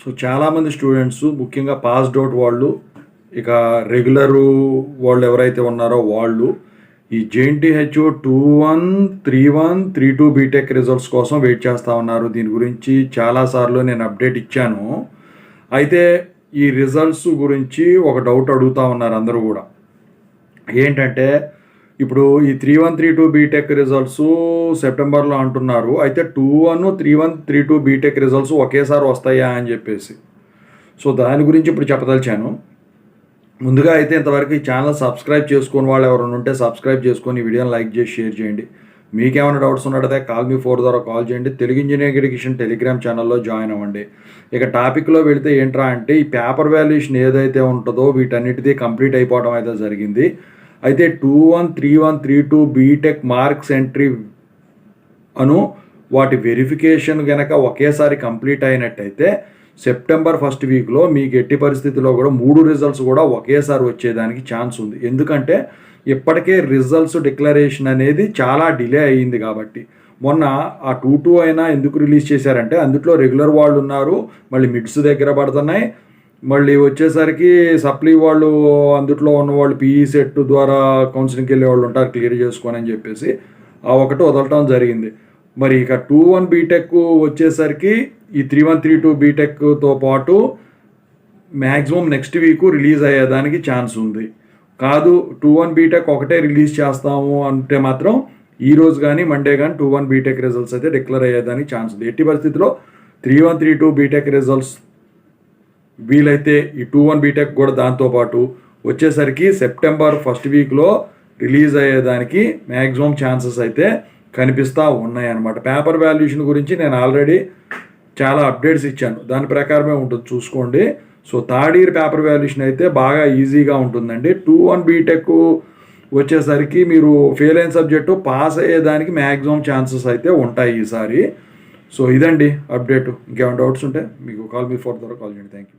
So చాలామంది students ముఖ్యంగా passed out వాళ్ళు, ఇక రెగ్యులరు వాళ్ళు ఎవరైతే ఉన్నారో వాళ్ళు ఈ JNTH 2-1, 3-1, 3-2 బీటెక్ రిజల్ట్స్ కోసం వెయిట్ చేస్తూ ఉన్నారు. దీని గురించి చాలాసార్లు నేను అప్డేట్ ఇచ్చాను. అయితే ఈ రిజల్ట్స్ గురించి ఒక డౌట్ అడుగుతూ ఉన్నారు అందరూ కూడా. ఏంటంటే ఇప్పుడు ఈ 3-1, 3-2 బీటెక్ రిజల్ట్స్ సెప్టెంబర్లో అంటున్నారు. అయితే 2-1, 3-1, 3-2 బీటెక్ రిజల్ట్స్ ఒకేసారి వస్తాయా అని చెప్పేసి. సో దాని గురించి ఇప్పుడు చెప్పదలిచాను. ముందుగా అయితే ఇంతవరకు ఈ ఛానల్ సబ్స్క్రైబ్ చేసుకుని వాళ్ళు ఎవరైనా ఉంటే సబ్స్క్రైబ్ చేసుకొని ఈ వీడియోని లైక్ చేసి షేర్ చేయండి. మీకేమైనా డౌట్స్ ఉన్నట్టయితే Call-me-4 ద్వారా కాల్ చేయండి. తెలుగు ఇంజనీరింగ్ ఎడ్యుకేషన్ టెలిగ్రామ్ ఛానల్లో జాయిన్ అవ్వండి. ఇక టాపిక్లో వెళితే ఏంట్రా అంటే ఈ పేపర్ వాల్యుయేషన్ ఏదైతే ఉంటుందో వీటన్నిటిది కంప్లీట్ అయిపోవడం అయితే జరిగింది. అయితే 2-1, 3-1, 3-2 బీటెక్ మార్క్స్ ఎంట్రీ అను వాటి వెరిఫికేషన్ కనుక ఒకేసారి కంప్లీట్ అయినట్టయితే సెప్టెంబర్ ఫస్ట్ వీక్లో మీకు ఎట్టి పరిస్థితుల్లో కూడా 3 రిజల్ట్స్ కూడా ఒకేసారి వచ్చేదానికి ఛాన్స్ ఉంది. ఎందుకంటే ఇప్పటికే రిజల్ట్స్ డిక్లరేషన్ అనేది చాలా డిలే అయ్యింది కాబట్టి. మొన్న ఆ 2-2 అయినా ఎందుకు రిలీజ్ చేశారంటే అందులో రెగ్యులర్ వాళ్ళు ఉన్నారు, మళ్ళీ మిడ్స్ దగ్గర పడుతున్నాయి, మళ్ళీ వచ్చేసరికి సప్లీ వాళ్ళు అందుట్లో ఉన్నవాళ్ళు PE సెట్ ద్వారా కౌన్సిలింగ్కి వెళ్ళే వాళ్ళు ఉంటారు క్లియర్ చేసుకొని అని చెప్పేసి ఆ ఒకటి వదలటం జరిగింది. మరి ఇక 2-1 బీటెక్ వచ్చేసరికి ఈ 3-1, 3-2 బీటెక్తో పాటు మ్యాక్సిమం నెక్స్ట్ వీక్ రిలీజ్ అయ్యేదానికి ఛాన్స్ ఉంది. కాదు 2-1 బీటెక్ ఒకటే రిలీజ్ చేస్తాము అంటే మాత్రం ఈ రోజు కానీ మండే కానీ 2-1 బీటెక్ రిజల్ట్స్ అయితే డిక్లేర్ అయ్యేదానికి ఛాన్స్ ఉంది. ఎట్టి పరిస్థితిలో 3-1, 3-2 బీటెక్ రిజల్ట్స్ వీలైతే ఈ 2-1 బీటెక్ కూడా దాంతోపాటు వచ్చేసరికి సెప్టెంబర్ ఫస్ట్ వీక్లో రిలీజ్ అయ్యేదానికి మ్యాక్సిమం ఛాన్సెస్ అయితే కనిపిస్తూ ఉన్నాయన్నమాట. పేపర్ వాల్యుయేషన్ గురించి నేను ఆల్రెడీ చాలా అప్డేట్స్ ఇచ్చాను, దాని ప్రకారమే ఉంటుంది చూసుకోండి. So third year paper valuation అయితే బాగా ఈజీగా ఉంటుందండి. 2-1 బీటెక్ వచ్చేసరికి మీరు ఫెయిల్ అయిన సబ్జెక్టు పాస్ అయ్యేదానికి మ్యాక్సిమం ఛాన్సెస్ అయితే ఉంటాయి ఈసారి. సో ఇదండి అప్డేటు. ఇంకేమైనా డౌట్స్ ఉంటే మీకు Call-me-4 ద్వారా కాల్ చేయండి. Thank you.